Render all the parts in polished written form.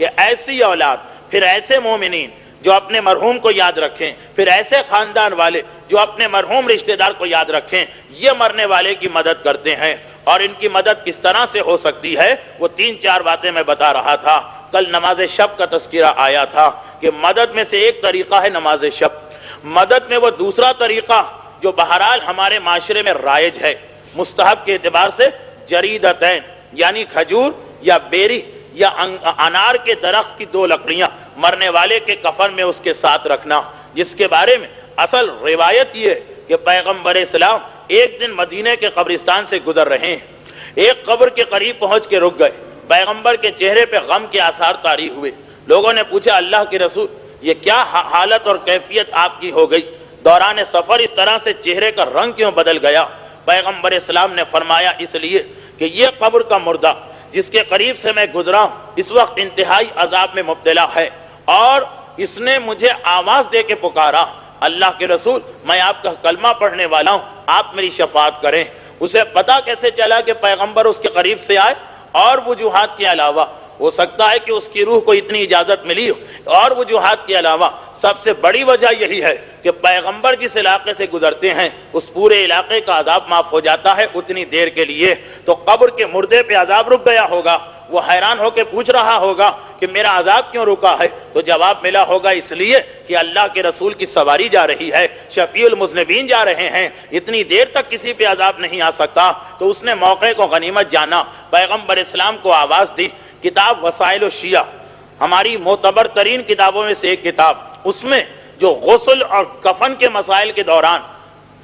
کہ ایسی اولاد، پھر ایسے مومنین جو اپنے مرحوم کو یاد رکھیں، پھر ایسے خاندان والے جو اپنے مرحوم رشتہ دار کو یاد رکھیں، یہ مرنے والے کی مدد کرتے ہیں۔ اور ان کی مدد کس طرح سے ہو سکتی ہے، وہ 3-4 باتیں میں بتا رہا تھا۔ کل نماز شب کا تذکرہ آیا تھا کہ مدد میں سے ایک طریقہ ہے نماز شب۔ مدد میں وہ دوسرا طریقہ جو بہرحال ہمارے معاشرے میں رائج ہے مستحب کے اعتبار سے، جریدتین یعنی کھجور یا بیری یا انار کے درخت کی 2 لکڑیاں مرنے والے کے کفن میں اس کے ساتھ رکھنا، جس کے بارے میں اصل روایت یہ ہے کہ پیغمبر اسلام ایک دن مدینے کے قبرستان سے گزر رہے ہیں، ایک قبر کے قریب پہنچ کے رک گئے، پیغمبر کے چہرے پہ غم کے آثار طاری ہوئے۔ لوگوں نے پوچھا اللہ کے رسول یہ کیا حالت اور کیفیت آپ کی ہو گئی، دوران سفر اس طرح سے چہرے کا رنگ کیوں بدل گیا؟ پیغمبر اسلام نے فرمایا اس لیے کہ یہ قبر کا مردہ جس کے قریب سے میں گزرا ہوں اس وقت انتہائی عذاب میں مبتلا ہے، اور اس نے مجھے آواز دے کے پکارا اللہ کے رسول میں آپ کا کلمہ پڑھنے والا ہوں، آپ میری شفاعت کریں۔ اسے پتا کیسے چلا کہ پیغمبر اس کے قریب سے آئے؟ اور وجوہات کے علاوہ ہو سکتا ہے کہ اس کی روح کو اتنی اجازت ملی ہو، اور وجوہات کے علاوہ سب سے بڑی وجہ یہی ہے کہ پیغمبر جس علاقے سے گزرتے ہیں اس پورے علاقے کا عذاب معاف ہو جاتا ہے اتنی دیر کے لیے۔ تو قبر کے مردے پہ عذاب رک گیا ہوگا، وہ حیران ہو کے پوچھ رہا ہوگا کہ میرا عذاب کیوں رکا ہے؟ تو جواب ملا ہوگا اس لیے کہ اللہ کے رسول کی سواری جا رہی ہے، شفیع المذنبین جا رہے ہیں، اتنی دیر تک کسی پہ عذاب نہیں آ سکتا۔ تو اس نے موقع کو غنیمت جانا، پیغمبر اسلام کو آواز دی۔ کتاب وسائل الشیعہ ہماری معتبر ترین کتابوں میں سے ایک کتاب، اس میں جو غسل اور کفن کے مسائل کے دوران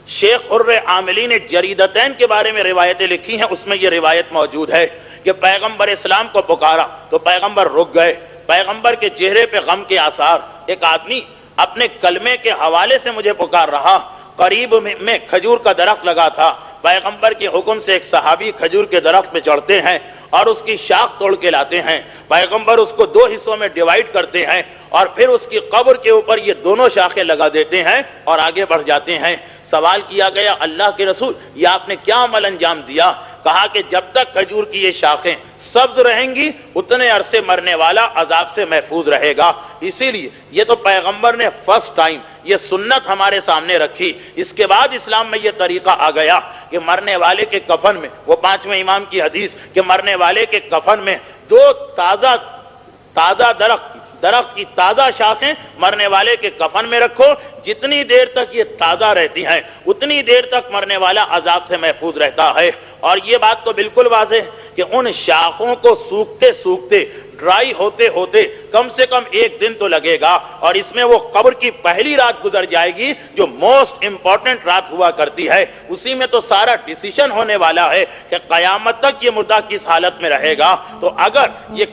شیخ حر عاملی نے جریدتین کے بارے میں روایتیں لکھی ہیں، اس میں یہ روایت موجود ہے کہ پیغمبر اسلام کو پکارا تو پیغمبر رک گئے، پیغمبر کے چہرے پہ غم کے آثار۔ ایک آدمی اپنے کلمے کے حوالے سے مجھے پکار رہا، قریب میں کھجور کا درخت لگا تھا، پیغمبر کے حکم سے ایک صحابی کھجور کے درخت پہ چڑھتے ہیں اور اس کی شاخ توڑ کے لاتے ہیں، پیغمبر اس کو 2 حصوں میں ڈیوائیڈ کرتے ہیں اور پھر اس کی قبر کے اوپر یہ دونوں شاخیں لگا دیتے ہیں اور آگے بڑھ جاتے ہیں۔ سوال کیا گیا اللہ کے رسول یہ آپ نے کیا عمل انجام دیا؟ کہا کہ جب تک کھجور کی یہ شاخیں سبز رہیں گی اتنے عرصے مرنے والا عذاب سے محفوظ رہے گا۔ اسی لیے یہ تو پیغمبر نے فرسٹ ٹائم یہ سنت ہمارے سامنے رکھی، اس کے بعد اسلام میں یہ طریقہ آ گیا کہ مرنے والے کے کفن میں، وہ 5ویں امام کی حدیث کہ مرنے والے کے کفن میں 2 تازہ درخت کی تازہ شاخیں مرنے والے کے کفن میں رکھو، جتنی دیر تک یہ تازہ رہتی ہیں اتنی دیر تک مرنے والا عذاب سے محفوظ رہتا ہے۔ اور یہ بات تو بالکل واضح ہے کہ ان شاخوں کو سوکھتے ڈرائی ہوتے ہوتے کم سے کم 1 دن تو لگے گا، اور اس میں وہ قبر کی پہلی رات گزر جائے گی جو موسٹ امپورٹنٹ رات ہوا کرتی ہے، اسی میں تو سارا ڈیسیشن ہونے والا ہے کہ قیامت تک یہ مردہ کس حالت میں رہے گا۔ تو اگر یہ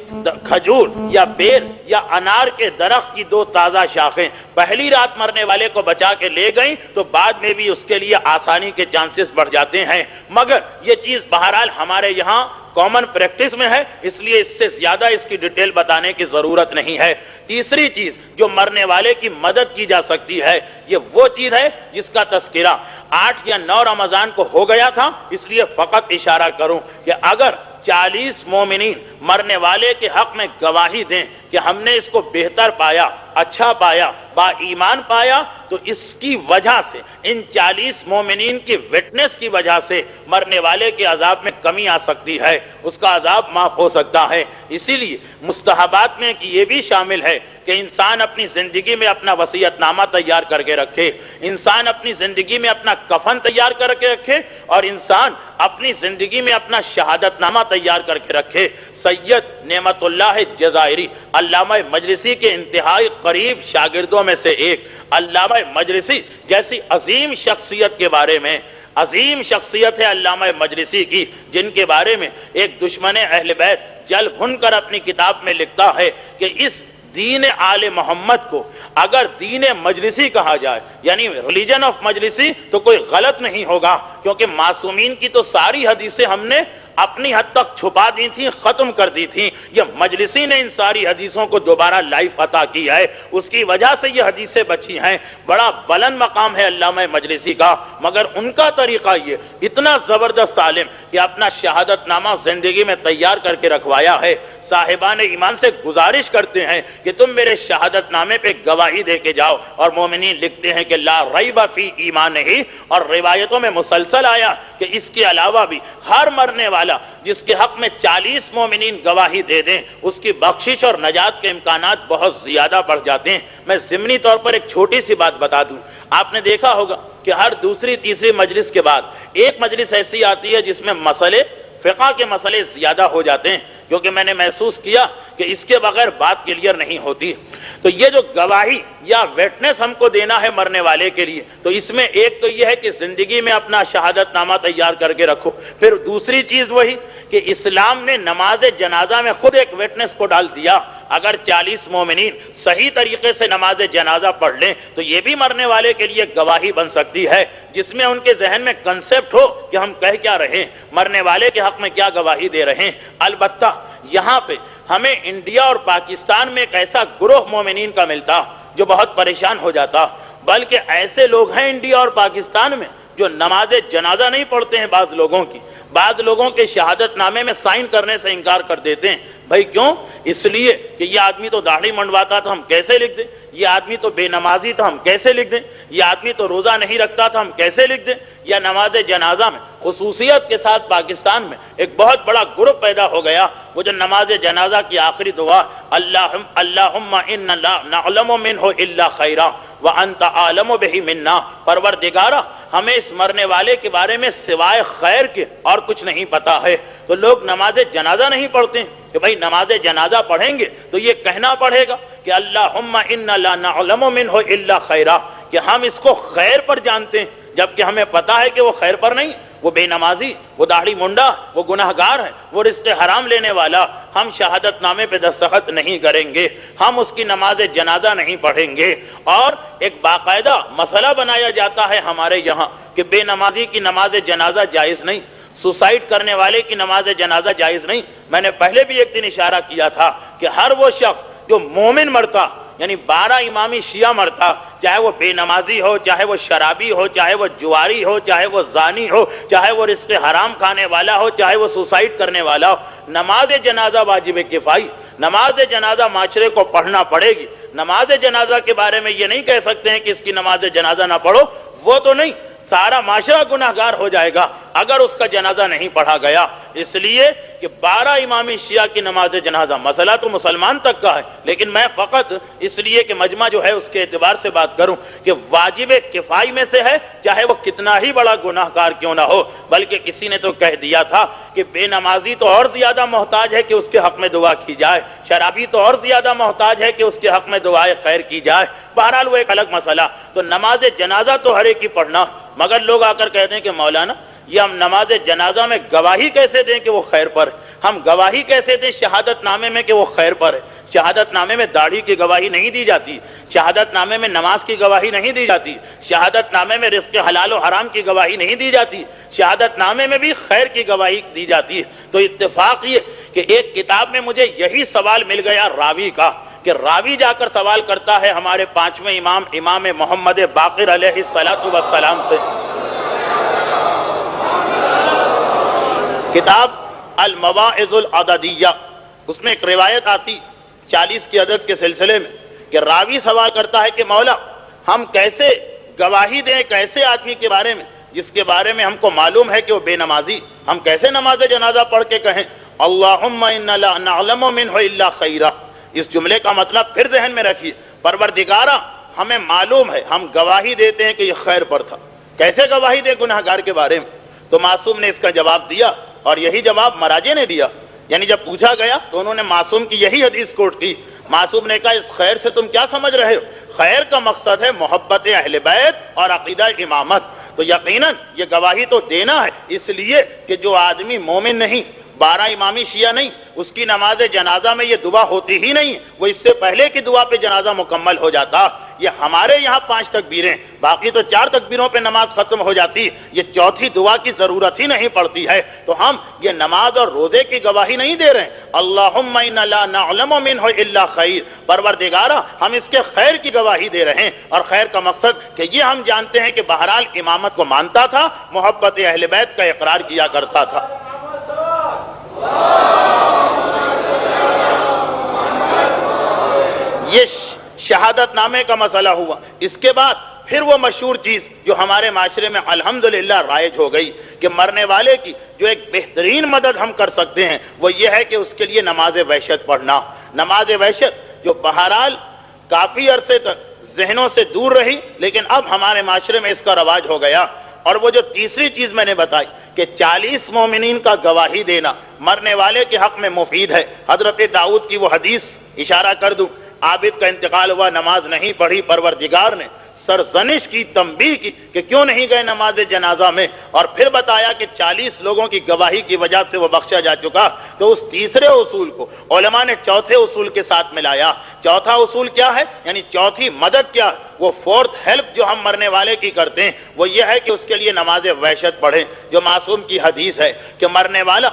کھجور یا بیر یا انار کے درخت کی 2 تازہ شاخیں پہلی رات مرنے والے کو بچا کے لے گئیں تو بعد میں بھی اس کے لیے آسانی کے چانسز بڑھ جاتے ہیں، مگر یہ چیز بہرحال ہمارے یہاں کامن پریکٹس میں ہے، اس لیے اس سے زیادہ اس کی ڈیٹیل بتانے کی ضرورت نہیں ہے۔ تیسری چیز جو مرنے والے کی مدد کی جا سکتی ہے، یہ وہ چیز ہے جس کا تذکرہ 8 یا 9 رمضان کو ہو گیا تھا، اس لیے فقط اشارہ کروں کہ اگر 40 مومنین مرنے والے کے حق میں گواہی دیں کہ ہم نے اس کو بہتر پایا، اچھا پایا، با ایمان پایا، تو اس کی وجہ سے ان 40 مومنین کی وٹنس کی وجہ سے مرنے والے کے عذاب میں کمی آ سکتی ہے، اس کا عذاب معاف ہو سکتا ہے۔ اسی لیے مستحبات میں کہ یہ بھی شامل ہے کہ انسان اپنی زندگی میں اپنا وصیت نامہ تیار کر کے رکھے، انسان اپنی زندگی میں اپنا کفن تیار کر کے رکھے، اور انسان اپنی زندگی میں اپنا شہادت نامہ تیار کر کے رکھے۔ سید نعمت اللہ جزائری علامہ مجلسی کے انتہائی قریب شاگردوں میں سے ایک، علامہ مجلسی جیسی عظیم شخصیت کے بارے میں، عظیم شخصیت ہے علامہ مجلسی کی، جن کے بارے میں ایک دشمن اہل بیت جل بھن کر اپنی کتاب میں لکھتا ہے کہ اس دین آل محمد کو اگر دین مجلسی کہا جائے، یعنی ریلیجن آف مجلسی، تو کوئی غلط نہیں ہوگا، کیونکہ معصومین کی تو ساری حدیثیں ہم نے اپنی حد تک چھپا دی تھیں، ختم کر دی تھیں، یہ مجلسی نے ان ساری حدیثوں کو دوبارہ لائف عطا کی ہے، اس کی وجہ سے یہ حدیثیں بچی ہیں۔ بڑا بلند مقام ہے علامہ مجلسی کا، مگر ان کا طریقہ یہ اتنا زبردست عالم کہ اپنا شہادت نامہ زندگی میں تیار کر کے رکھوایا ہے۔ صاحبان ایمان سے گزارش کرتے ہیں کہ تم میرے شہادت نامے پہ گواہی دے کے جاؤ، اور مومنین لکھتے ہیں کہ لا ریب فی ایمان ہی، اور روایتوں میں مسلسل آیا کہ اس کے علاوہ بھی ہر مرنے والا جس کے حق میں 40 مومنین گواہی دے دیں اس کی بخشش اور نجات کے امکانات بہت زیادہ بڑھ جاتے ہیں۔ میں ضمنی طور پر ایک چھوٹی سی بات بتا دوں، آپ نے دیکھا ہوگا کہ ہر دوسری تیسری مجلس کے بعد ایک مجلس ایسی آتی ہے جس میں مسئلے فقہ کے مسئلے زیادہ ہو جاتے ہیں، کیونکہ میں نے محسوس کیا کہ اس کے بغیر بات کلیئر نہیں ہوتی۔ تو یہ جو گواہی یا ویٹنس ہم کو دینا ہے مرنے والے کے لیے، تو اس میں ایک تو یہ ہے کہ زندگی میں اپنا شہادت نامہ تیار کر کے رکھو، پھر دوسری چیز وہی کہ اسلام نے نماز جنازہ میں خود ایک ویٹنس کو ڈال دیا۔ اگر 40 مومنین صحیح طریقے سے نماز جنازہ پڑھ لیں تو یہ بھی مرنے والے کے لیے گواہی بن سکتی ہے، جس میں ان کے ذہن میں کنسپٹ ہو کہ ہم کہہ کیا رہے ہیں، مرنے والے کے حق میں کیا گواہی دے رہے ہیں۔ البتہ یہاں پہ ہمیں انڈیا اور پاکستان میں ایک ایسا گروہ مومنین کا ملتا جو بہت پریشان ہو جاتا، بلکہ ایسے لوگ ہیں انڈیا اور پاکستان میں جو نماز جنازہ نہیں پڑھتے ہیں، بعض لوگوں کے شہادت نامے میں سائن کرنے سے انکار کر دیتے ہیں۔ بھائی کیوں؟ اس لیے کہ یہ آدمی تو داڑھی منڈواتا تھا، ہم کیسے لکھ دیں؟ یہ آدمی تو بے نمازی تھا، ہم کیسے لکھ دیں؟ یہ آدمی تو روزہ نہیں رکھتا تھا، ہم کیسے لکھ دیں؟ یا نماز جنازہ میں خصوصیت کے ساتھ پاکستان میں ایک بہت بڑا گروپ پیدا ہو گیا، وہ جو نماز جنازہ کی آخری دعا اللہم ان لا نعلم منہ الا خیرا وانت عالم بہ منا، پروردگارا ہمیں اس مرنے والے کے بارے میں سوائے خیر کے اور کچھ نہیں پتا ہے۔ تو لوگ نماز جنازہ نہیں پڑھتے ہیں کہ بھائی نماز جنازہ پڑھیں گے تو یہ کہنا پڑے گا کہ اللہم ان لا نعلم منہ الا خیرا، کہ ہم اس کو خیر پر جانتے ہیں، جبکہ ہمیں پتا ہے کہ وہ خیر پر نہیں، وہ بے نمازی، وہ داڑھی منڈا، وہ گناہگار ہے، وہ رزق حرام لینے والا۔ ہم شہادت نامے پہ دستخط نہیں کریں گے، ہم اس کی نماز جنازہ نہیں پڑھیں گے۔ اور ایک باقاعدہ مسئلہ بنایا جاتا ہے ہمارے یہاں کہ بے نمازی کی نماز جنازہ جائز نہیں، سوسائڈ کرنے والے کی نماز جنازہ جائز نہیں۔ میں نے پہلے بھی ایک دن اشارہ کیا تھا کہ ہر وہ شخص جو مومن مرتا، یعنی 12 امامی شیعہ مرتا، چاہے وہ بے نمازی ہو، چاہے وہ شرابی ہو، چاہے وہ جواری ہو، چاہے وہ زانی ہو، چاہے وہ رزق حرام کھانے والا ہو، چاہے وہ سوسائڈ کرنے والا ہو، نماز جنازہ واجب کفائی، نماز جنازہ معاشرے کو پڑھنا پڑے گی۔ نماز جنازہ کے بارے میں یہ نہیں کہہ سکتے ہیں کہ اس کی نماز جنازہ نہ پڑھو، وہ تو نہیں، سارا معاشرہ گناہگار ہو جائے گا اگر اس کا جنازہ نہیں پڑھا گیا۔ اس لیے کہ 12 امامی شیعہ کی نماز جنازہ مسئلہ تو مسلمان تک کا ہے، لیکن میں فقط اس لیے کہ مجمع جو ہے اس کے اعتبار سے بات کروں کہ واجب کفائی میں سے ہے، چاہے وہ کتنا ہی بڑا گناہگار کیوں نہ ہو۔ بلکہ کسی نے تو کہہ دیا تھا کہ بے نمازی تو اور زیادہ محتاج ہے کہ اس کے حق میں دعا کی جائے، شرابی تو اور زیادہ محتاج ہے کہ اس کے حق میں دعائے خیر کی جائے۔ بہرحال وہ ایک الگ مسئلہ۔ تو نماز جنازہ تو ہر ایک کی پڑھنا، مگر لوگ آ کر کہتے ہیں کہ مولانا یہ ہم نماز جنازہ میں گواہی کیسے دیں کہ وہ خیر پر ہے؟ ہم گواہی کیسے دیں شہادت نامے میں کہ وہ خیر پر ہے؟ شہادت نامے میں داڑھی کی گواہی نہیں دی جاتی، شہادت نامے میں نماز کی گواہی نہیں دی جاتی، شہادت نامے میں رزق حلال و حرام کی گواہی نہیں دی جاتی، شہادت نامے میں بھی خیر کی گواہی دی جاتی ہے۔ تو اتفاق یہ کہ ایک کتاب میں مجھے یہی سوال مل گیا راوی کا، کہ راوی جا کر سوال کرتا ہے ہمارے 5ویں امام محمد باقر علیہ السلام سے۔ کتاب المواعظ العددیہ، اس میں ایک روایت آتی 40 کی عدد کے سلسلے میں کہ راوی سوال کرتا ہے کہ مولا ہم کیسے گواہی دیں کیسے آدمی کے بارے میں جس کے بارے میں ہم کو معلوم ہے کہ وہ بے نمازی، ہم کیسے نماز جنازہ پڑھ کے کہیں اللہم ان لا نعلم منہ الا خیرا؟ اس جملے کا مطلب پھر ذہن میں رکھیے، پروردگارا ہمیں معلوم ہے، ہم گواہی دیتے ہیں کہ یہ خیر پر تھا، کیسے گواہی دے گناہگار کے بارے میں؟ تو معصوم نے اس کا جواب دیا، اور یہی جواب مراجع نے دیا، یعنی جب پوچھا گیا تو انہوں نے معصوم کی یہی حدیث کوٹ کی۔ معصوم نے کہا اس خیر سے تم کیا سمجھ رہے ہو؟ خیر کا مقصد ہے محبت اہل بیت اور عقیدہ امامت۔ تو یقیناً یہ گواہی تو دینا ہے، اس لیے کہ جو آدمی مومن نہیں، 12 امامی شیعہ نہیں، اس کی نماز جنازہ میں یہ دعا ہوتی ہی نہیں، وہ اس سے پہلے کی دعا پہ جنازہ مکمل ہو جاتا۔ یہ ہمارے یہاں 5 تکبیریں، باقی تو 4 تکبیروں پہ نماز ختم ہو جاتی، یہ چوتھی دعا کی ضرورت ہی نہیں پڑتی ہے۔ تو ہم یہ نماز اور روزے کی گواہی نہیں دے رہے ہیں اللہم ان لا نعلم منہ الا خیر، پروردگارا ہم اس کے خیر کی گواہی دے رہے ہیں، اور خیر کا مقصد کہ یہ ہم جانتے ہیں کہ بہرحال امامت کو مانتا تھا، محبت اہل بیت کا اقرار کیا کرتا تھا۔ یہ شہادت نامے کا مسئلہ ہوا۔ اس کے بعد پھر وہ مشہور چیز جو ہمارے معاشرے میں الحمدللہ رائج ہو گئی کہ مرنے والے کی جو ایک بہترین مدد ہم کر سکتے ہیں وہ یہ ہے کہ اس کے لیے نماز وحشت پڑھنا۔ نماز وحشت جو بہرحال کافی عرصے تک ذہنوں سے دور رہی، لیکن اب ہمارے معاشرے میں اس کا رواج ہو گیا۔ اور وہ جو تیسری چیز میں نے بتائی کہ 40 مومنین کا گواہی دینا مرنے والے کے حق میں مفید ہے۔ حضرت داؤد کی وہ حدیث اشارہ کر دوں، عابد کا انتقال ہوا، نماز نہیں پڑھی، پروردگار نے سرزنش کی، تنبیہ کی کہ کیوں نہیں گئے نماز جنازہ میں، اور پھر بتایا کہ 40 لوگوں کی گواہی کی وجہ سے وہ بخشا جا چکا۔ تو اس تیسرے اصول کو علماء نے چوتھے اصول کے ساتھ ملایا۔ چوتھا اصول کیا ہے؟ یعنی چوتھی مدد کیا ہے؟ وہ فورتھ ہیلپ جو ہم مرنے والے کی کرتے ہیں وہ یہ ہے کہ اس کے لیے نماز وحشت پڑھیں۔ جو معصوم کی حدیث ہے کہ مرنے والا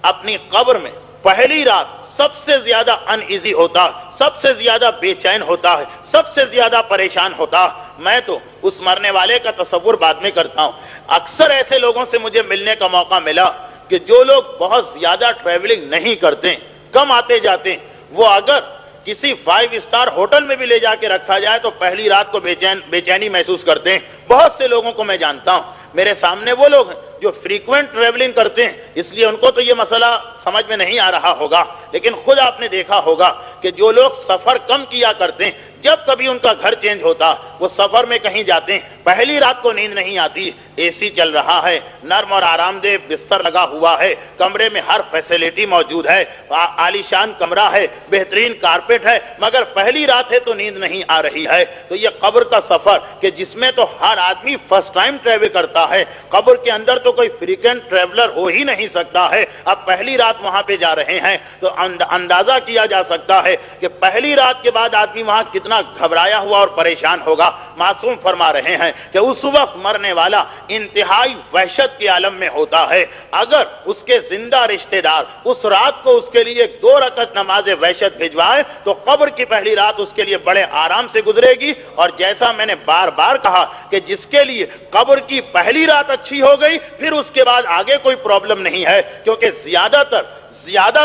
اپنی قبر میں پہلی رات سب سے زیادہ ان ایزی ہوتا ہے، سب سے زیادہ بے چین ہوتا ہے، سب سے زیادہ پریشان ہوتا ہے۔ میں تو اس مرنے والے کا تصور بعد میں کرتا ہوں۔ اکثر ایسے لوگوں سے مجھے ملنے کا موقع ملا کہ جو لوگ بہت زیادہ ٹریولنگ نہیں کرتے، کم آتے جاتے ہیں، وہ اگر کسی 5 اسٹار ہوٹل میں بھی لے جا کے رکھا جائے تو پہلی رات کو بے چینی محسوس کرتے ہیں۔ بہت سے لوگوں کو میں جانتا ہوں، میرے سامنے وہ لوگ ہیں جو فریکوینٹ ٹریولنگ کرتے ہیں، اس لیے ان کو تو یہ مسئلہ سمجھ میں نہیں آ رہا ہوگا، لیکن خود آپ نے دیکھا ہوگا کہ جو لوگ سفر کم کیا کرتے ہیں، جب کبھی ان کا گھر چینج ہوتا، وہ سفر میں کہیں جاتے ہیں، پہلی رات کو نیند نہیں آتی، اے سی چل رہا ہے، نرم اور آرام دہ بستر لگا ہوا ہے، کمرے میں ہر فیسلٹی موجود ہے، عالی شان کمرہ ہے، بہترین کارپیٹ ہے، مگر پہلی رات ہے تو نیند نہیں آ رہی ہے۔ تو یہ قبر کا سفر کہ جس میں تو ہر آدمی فرسٹ ٹائم ٹریول کرتا ہے، قبر کے اندر تو کوئی فریکوینٹ ٹریولر ہو ہی نہیں سکتا ہے، اب پہلی رات وہاں پہ جا رہے ہیں تو اندازہ کیا جا سکتا ہے کہ پہلی رات کے بعد آدمی وہاں کتنا گھبرایا ہوا اور پریشان ہوگا۔ معصوم فرما رہے ہیں کہ اس وقت مرنے والا انتہائی وحشت کے عالم میں ہوتا ہے۔ اگر اس کے زندہ رشتہ دار اس رات کو اس کے لیے 2 رکعت نماز وحشت بھجوائے تو قبر کی پہلی رات اس کے لیے بڑے آرام سے گزرے گی۔ اور جیسا میں نے بار بار کہا کہ جس کے لیے قبر کی پہلی رات اچھی ہو گئی پھر اس کے بعد آگے کوئی پرابلم نہیں ہے، کیونکہ زیادہ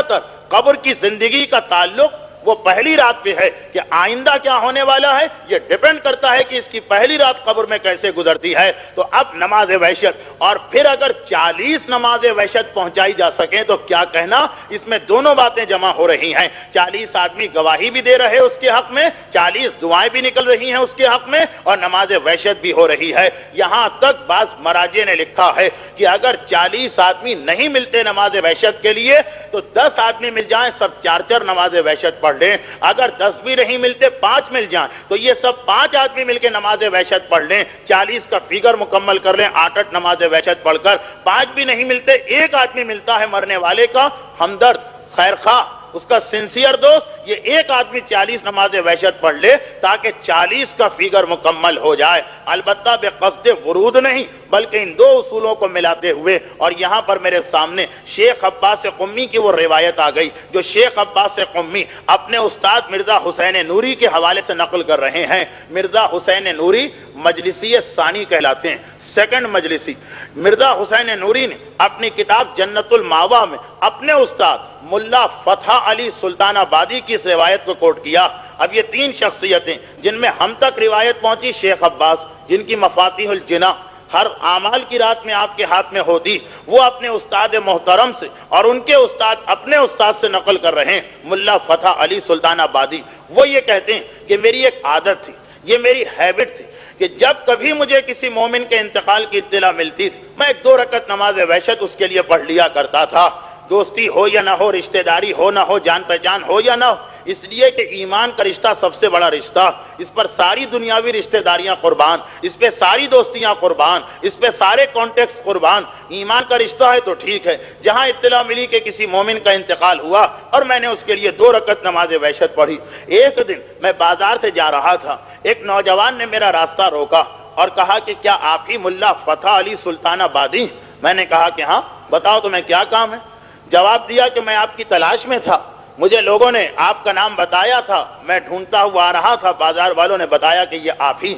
تر قبر کی زندگی کا تعلق وہ پہلی رات پہ ہے کہ آئندہ کیا ہونے والا ہے یہ ڈیپینڈ کرتا ہے کہ اس کی پہلی رات قبر میں کیسے گزرتی ہے۔ تو اب نماز وحشت، اور پھر اگر 40 نماز وحشت پہنچائی جا سکیں تو کیا کہنا، اس میں دونوں باتیں جمع ہو رہی ہیں۔ 40 آدمی گواہی بھی دے رہے اس کے حق میں، 40 دعائیں بھی نکل رہی ہیں اس کے حق میں، اور نماز وحشت بھی ہو رہی ہے۔ یہاں تک بعض مراجع نے لکھا ہے کہ اگر 40 آدمی نہیں ملتے نماز وحشت کے لیے تو 10 آدمی مل جائیں، سب 4 نماز وحشت پڑھ لیں۔ اگر 10 بھی نہیں ملتے، 5 مل جائیں تو یہ سب 5 آدمی مل کے نماز وحشت پڑھ لیں، 40 کا فگر مکمل کر لیں، 8 نماز وحشت پڑھ کر۔ 5 بھی نہیں ملتے، 1 آدمی ملتا ہے مرنے والے کا ہمدرد، خیر خواہ، اس کا سنسیئر دوست، یہ 1 آدمی 40 نماز وحشت پڑھ لے تاکہ 40 کا فگر مکمل ہو جائے، البتہ بے قصد ورود نہیں بلکہ ان 2 اصولوں کو ملاتے ہوئے۔ اور یہاں پر میرے سامنے شیخ عباس قمی کی وہ روایت آ گئی جو شیخ عباس قمی اپنے استاد مرزا حسین نوری کے حوالے سے نقل کر رہے ہیں۔ مرزا حسین نوری مجلسی ثانی کہلاتے ہیں، سیکنڈ مجلسی۔ مرزا حسین نوری نے اپنی کتاب جنت الماوا میں اپنے استاد ملا فتح علی سلطان آبادی کی اس روایت کو کوٹ کیا۔ اب یہ 3 شخصیتیں جن میں ہم تک روایت پہنچی، شیخ عباس جن کی مفاتیح الجناح ہر اعمال کی رات میں آپ کے ہاتھ میں ہوتی، وہ اپنے استاد محترم سے اور ان کے استاد اپنے استاد سے نقل کر رہے ہیں، ملا فتح علی سلطان آبادی۔ وہ یہ کہتے ہیں کہ میری ایک عادت تھی، یہ میری ہیبٹ تھی کہ جب کبھی مجھے کسی مومن کے انتقال کی اطلاع ملتی تھی میں 2 رکعت نماز وحشت اس کے لیے پڑھ لیا کرتا تھا، دوستی ہو یا نہ ہو، رشتہ داری ہو نہ ہو، جان پہچان ہو یا نہ ہو، اس لیے کہ ایمان کا رشتہ سب سے بڑا رشتہ، اس پر ساری دنیاوی رشتہ داریاں قربان، اس پہ ساری دوستیاں قربان، اس پہ سارے کانٹیکٹس قربان۔ ایمان کا رشتہ ہے تو ٹھیک ہے، جہاں اطلاع ملی کہ کسی مومن کا انتقال ہوا اور میں نے اس کے لیے 2 رکعت نماز وحشت پڑھی۔ ایک دن میں بازار سے جا رہا تھا، ایک نوجوان نے میرا راستہ روکا اور کہا کہ کیا آپ ہی ملا فتح علی سلطان آبادی؟ میں نے کہا کہ ہاں، بتاؤ تمہیں کیا کام ہے؟ جواب دیا کہ میں آپ کی تلاش میں تھا، مجھے لوگوں نے آپ کا نام بتایا تھا، میں ڈھونڈتا ہوا آ رہا تھا، بازار والوں نے بتایا کہ یہ آپ ہی۔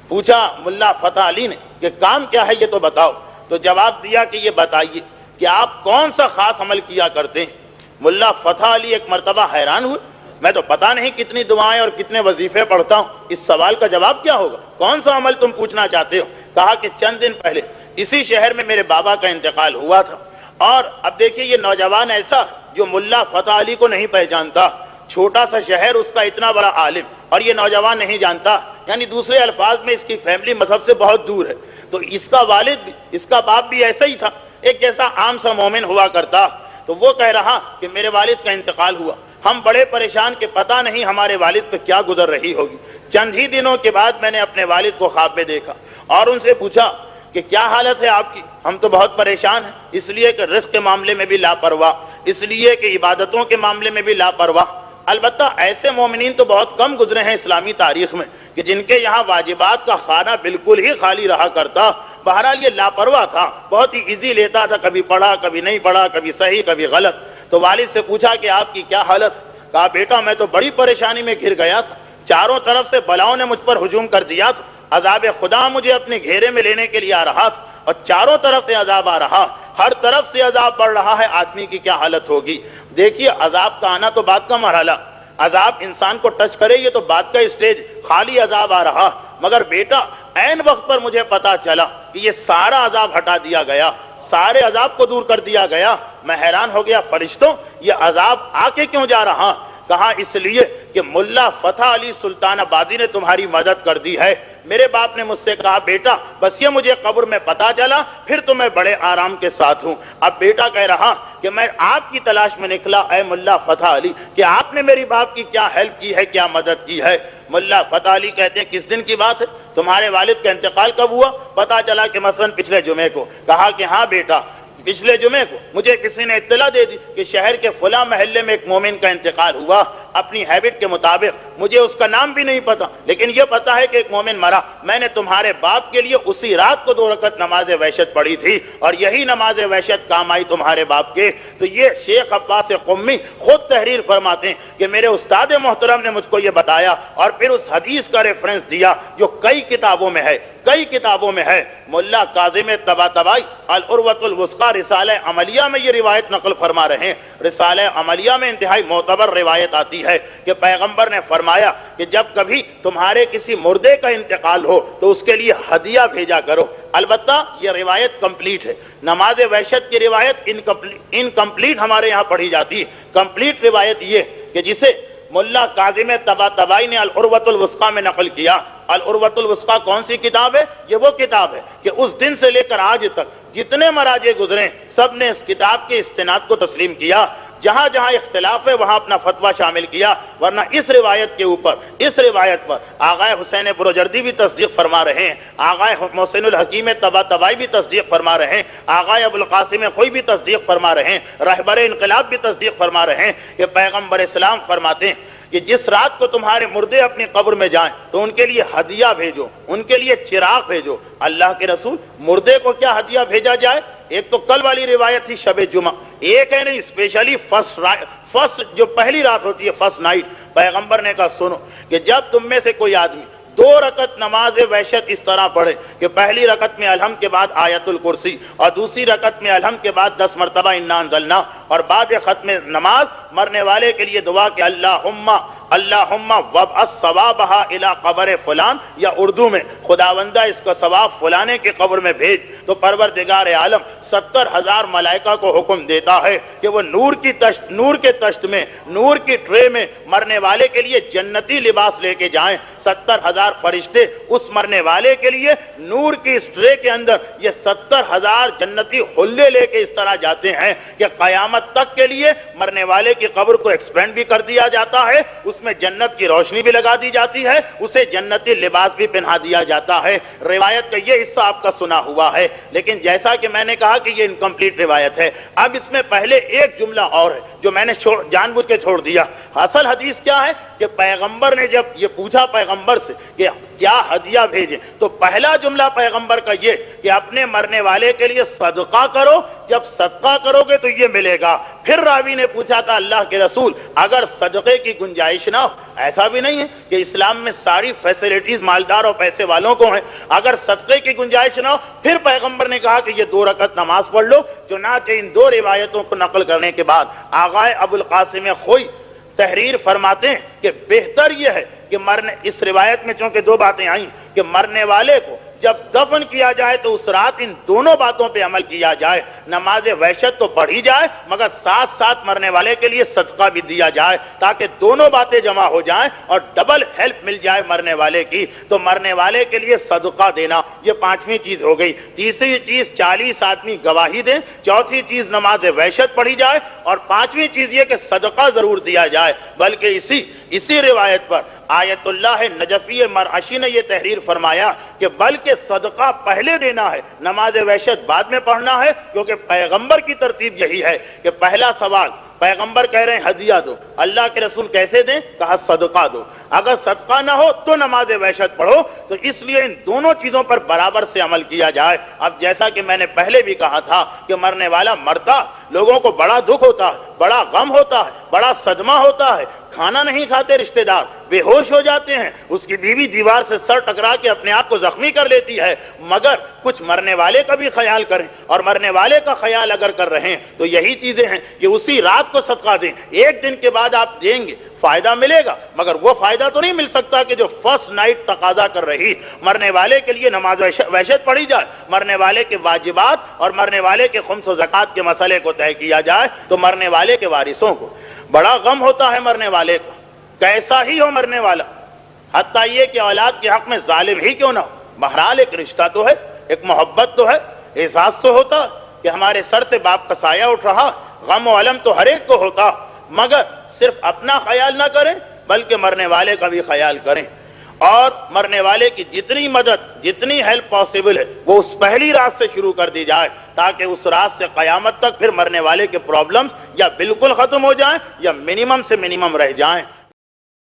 پوچھا ملا فتح علی نے کہ کام کیا ہے یہ تو بتاؤ، تو جواب دیا کہ یہ بتائیے کہ آپ کون سا خاص عمل کیا کرتے ہیں؟ ملا فتح علی ایک مرتبہ حیران ہوئے، میں تو پتہ نہیں کتنی دعائیں اور کتنے وظیفے پڑھتا ہوں، اس سوال کا جواب کیا ہوگا؟ کون سا عمل تم پوچھنا چاہتے ہو؟ کہا کہ چند دن پہلے اسی شہر میں میرے بابا کا انتقال ہوا تھا، اور اب دیکھیے یہ نوجوان ایسا جو ملا فتح علی کو نہیں پہچانتا، چھوٹا سا شہر، اس کا اتنا بڑا عالم، اور یہ نوجوان نہیں جانتا، یعنی دوسرے الفاظ میں اس کی فیملی مذہب سے بہت دور ہے۔ تو اس کا والد بھی، اس کا باپ بھی ایسا ہی تھا، ایک جیسا عام سا مومن ہوا کرتا۔ تو وہ کہہ رہا کہ میرے والد کا انتقال ہوا، ہم بڑے پریشان کہ پتہ نہیں ہمارے والد پہ کیا گزر رہی ہوگی۔ چند ہی دنوں کے بعد میں نے اپنے والد کو خواب میں دیکھا اور ان سے پوچھا کہ کیا حالت ہے آپ کی؟ ہم تو بہت پریشان ہیں، اس لیے کہ رزق کے معاملے میں بھی لاپرواہ، اس لیے کہ عبادتوں کے معاملے میں بھی لاپرواہ۔ البتہ ایسے مومنین تو بہت کم گزرے ہیں اسلامی تاریخ میں کہ جن کے یہاں واجبات کا خانہ بالکل ہی خالی رہا کرتا۔ بہرحال یہ لاپرواہ تھا، بہت ہی ایزی لیتا تھا، کبھی پڑھا کبھی نہیں پڑھا، کبھی صحیح کبھی غلط۔ تو والد سے پوچھا کہ آپ کی کیا حالت؟ کہا بیٹا میں تو بڑی پریشانی میں گھر گیا تھا، چاروں طرف سے بلاؤں نے مجھ پر ہجوم کر دیا تھا، عذاب خدا مجھے اپنے گھیرے میں لینے کے لیے آ رہا تھا، اور چاروں طرف سے عذاب آ رہا، ہر طرف سے عذاب بڑھ رہا ہے، آدمی کی کیا حالت ہوگی؟ دیکھیے عذاب کا آنا تو بات کا مرحلہ، عذاب انسان کو ٹچ کرے یہ تو بات کا اسٹیج، خالی عذاب آ رہا، مگر بیٹا عین وقت پر مجھے پتا چلا کہ یہ سارا عذاب ہٹا دیا گیا، سارے عذاب کو دور کر دیا گیا۔ میں حیران ہو گیا، فرشتوں یہ عذاب آ کے کیوں جا رہا؟ کہا اس لیے کہ ملا فتح علی سلطان آبادی نے تمہاری مدد کر دی ہے۔ میرے باپ نے مجھ سے کہا بیٹا بس یہ مجھے قبر میں پتا چلا پھر تو میں بڑے آرام کے ساتھ ہوں۔ اب بیٹا کہہ رہا کہ میں آپ کی تلاش میں نکلا اے ملا فتح علی کہ آپ نے میری باپ کی کیا ہیلپ کی ہے، کیا مدد کی ہے۔ ملا فتح علی کہتے ہیں کس دن کی بات ہے؟ تمہارے والد کا انتقال کب ہوا؟ پتا چلا کہ مثلا پچھلے جمعے کو۔ کہا کہ ہاں بیٹا پچھلے جمعے کو مجھے کسی نے اطلاع دے دی کہ شہر کے فلاں محلے میں ایک مومن کا انتقال ہوا۔ اپنی ہیبٹ کے مطابق مجھے اس کا نام بھی نہیں پتا، لیکن یہ پتا ہے کہ ایک مومن مرا۔ میں نے تمہارے باپ کے لیے اسی رات کو 2 رکعت نماز وحشت پڑھی تھی اور یہی نماز وحشت کام آئی تمہارے باپ کے۔ تو یہ شیخ عباس قمی خود تحریر فرماتے ہیں کہ میرے استاد محترم نے مجھ کو یہ بتایا اور پھر اس حدیث کا ریفرنس دیا جو کئی کتابوں میں ہے، کئی کتابوں میں ہے۔ ملا کاظم طباطبائی العروۃ الوثقی رسالہ عملیہ میں یہ روایت نقل فرما رہے ہیں۔ رسالہ عملیہ میں انتہائی معتبر روایت آتی ہے کہ پیغمبر نے فرمایا کہ جب کبھی تمہارے کسی مردے کا انتقال ہو تو اس کے لیے ہدیہ بھیجا کرو۔ البتہ یہ روایت کمپلیٹ ہے، نماز وحشت کی روایت انکمپلیٹ ہمارے یہاں پڑھی جاتی ہے۔ کمپلیٹ روایت یہ کہ جسے ملا کاظم طباطبائی نے العروۃ الوثقی میں نقل کیا۔ العروۃ الوثقی کون سی کتاب ہے؟ یہ وہ کتاب ہے کہ اس دن سے لے کر آج تک جتنے مراجع گزرے سب نے اس کتاب کے استناد کو تسلیم کیا، جہاں جہاں اختلاف ہے وہاں اپنا فتویٰ شامل کیا، ورنہ اس روایت کے اوپر، اس روایت پر آغا حسین بروجردی بھی تصدیق فرما رہے ہیں، آغا محسن الحکیم طباطبائی بھی تصدیق فرما رہے ہیں، آغا ابوالقاسم خوئی بھی تصدیق فرما رہے ہیں، رہبر انقلاب بھی تصدیق فرما رہے ہیں کہ پیغمبر اسلام فرماتے ہیں کہ جس رات کو تمہارے مردے اپنی قبر میں جائیں تو ان کے لیے ہدیہ بھیجو، ان کے لیے چراغ بھیجو۔ اللہ کے رسول مردے کو کیا ہدیہ بھیجا جائے؟ ایک تو کل والی روایت تھی شب جمعہ، ایک ہے نہیں اسپیشلی فرسٹ جو پہلی رات ہوتی ہے فرسٹ نائٹ، پیغمبر نے کہا سنو کہ جب تم میں سے کوئی آدمی 2 رکعت نماز وحشت اس طرح پڑھے کہ پہلی رکعت میں الحمد کے بعد آیت الکرسی اور دوسری رکعت میں الحمد کے بعد 10 مرتبہ انا انزلنا، اور بعد ختم نماز مرنے والے کے لیے دعا کہ اللہم وابعث ثوابہا الی قبر فلان، یا اردو میں خداوندہ اس کا ثواب فلانے کی قبر میں بھیج، تو پروردگار عالم 70,000 ملائکہ کو حکم دیتا ہے کہ وہ نور کے تشت میں، نور کی ٹرے میں مرنے والے کے لیے جنتی لباس لے کے جائیں۔ 70,000 فرشتے اس مرنے والے کے لیے نور کی اس ٹرے کے اندر یہ 70,000 جنتی حلے لے کے اس طرح جاتے ہیں کہ قیامت تک کے لیے مرنے والے کی قبر کو ایکسپینڈ بھی کر دیا جاتا ہے، اس میں جنت کی روشنی بھی لگا دی جاتی ہے، اسے جنتی لباس بھی پہنا دیا جاتا ہے۔ روایت کا یہ حصہ آپ کا سنا ہوا ہے، لیکن جیسا کہ میں نے کہا کہ یہ انکمپلیٹ روایت ہے۔ اب اس میں پہلے ایک جملہ اور ہے جو میں نے جان بوجھ کے چھوڑ دیا۔ اصل حدیث کیا ہے کہ پیغمبر نے جب یہ پوچھا پیغمبر سے کہ کیا ہدیہ بھیجیں، تو پہلا جملہ پیغمبر کا یہ کہ اپنے مرنے والے کے لیے صدقہ کرو، جب صدقہ کرو گے تو یہ ملے گا۔ پھر راوی نے پوچھا تھا اللہ کے رسول اگر صدقے کی گنجائش نہ ہو، ایسا بھی نہیں ہے کہ اسلام میں ساری فیسلٹیز مالدار اور پیسے والوں کو ہیں، اگر صدقے کی گنجائش نہ ہو، پھر پیغمبر نے کہا کہ یہ 2 رکعت نماز پڑھ لو۔ چنانچہ ان 2 روایتوں کو نقل کرنے کے بعد آغا ابوالقاسم خوئی تحریر فرماتے ہیں کہ بہتر یہ ہے کہ اس روایت میں چونکہ دو باتیں آئیں کہ مرنے والے کو جب دفن کیا جائے تو اس رات ان دونوں باتوں پہ عمل کیا جائے، نماز وحشت تو پڑھی جائے مگر ساتھ ساتھ مرنے والے کے لیے صدقہ بھی دیا جائے تاکہ دونوں باتیں جمع ہو جائیں اور ڈبل ہیلپ مل جائے مرنے والے کی۔ تو مرنے والے کے لیے صدقہ دینا یہ پانچویں چیز ہو گئی۔ تیسری چیز 40 آدمی گواہی دیں، چوتھی چیز نماز وحشت پڑھی جائے، اور پانچویں چیز یہ کہ صدقہ ضرور دیا جائے۔ بلکہ اسی روایت پر آیت اللہ نجفی مرعشی نے یہ تحریر فرمایا کہ بلکہ صدقہ پہلے دینا ہے، نماز وحشت بعد میں پڑھنا ہے، کیونکہ پیغمبر کی ترتیب یہی ہے کہ پہلا سوال پیغمبر کہہ رہے ہیں ہدیہ دو، اللہ کے رسول کیسے دیں؟ کہا صدقہ دو، اگر صدقہ نہ ہو تو نماز وحشت پڑھو۔ تو اس لیے ان دونوں چیزوں پر برابر سے عمل کیا جائے۔ اب جیسا کہ میں نے پہلے بھی کہا تھا کہ مرنے والا مرتا، لوگوں کو بڑا دکھ ہوتا ہے، بڑا غم ہوتا ہے، بڑا صدمہ ہوتا ہے، کھانا نہیں کھاتے رشتہ دار، بے ہوش ہو جاتے ہیں، اس کی بیوی دیوار سے سر ٹکرا کے اپنے آپ کو زخمی کر لیتی ہے، مگر کچھ مرنے والے کا بھی خیال کریں، اور مرنے والے کا خیال اگر کر رہے ہیں تو یہی چیزیں ہیں کہ اسی رات کو صدقہ دیں۔ ایک دن کے بعد آپ دیں گے فائدہ ملے گا، مگر وہ فائدہ تو نہیں مل سکتا کہ جو فرسٹ نائٹ تقاضا کر رہی۔ مرنے والے کے لیے نماز وحشت پڑھی جائے، مرنے والے کے واجبات اور مرنے والے کے خمس و زکوٰۃ کے مسئلے کو طے کیا جائے، تو مرنے والے کے وارثوں کو بڑا غم ہوتا ہے مرنے والے کا، کیسا ہی ہو مرنے والا، حتیٰ یہ کہ اولاد کے حق میں ظالم ہی کیوں نہ ہو، بہرحال ایک رشتہ تو ہے، ایک محبت تو ہے، احساس تو ہوتا کہ ہمارے سر سے باپ کا سایہ اٹھ رہا، غم و علم تو ہر ایک کو ہوتا، مگر صرف اپنا خیال نہ کریں بلکہ مرنے والے کا بھی خیال کریں، اور مرنے والے کی جتنی مدد، جتنی ہیلپ پاسبل ہے وہ اس پہلی رات سے شروع کر دی جائے، تاکہ اس رات سے قیامت تک پھر مرنے والے کے پرابلمز یا بالکل ختم ہو جائیں یا منیمم سے منیمم رہ جائیں۔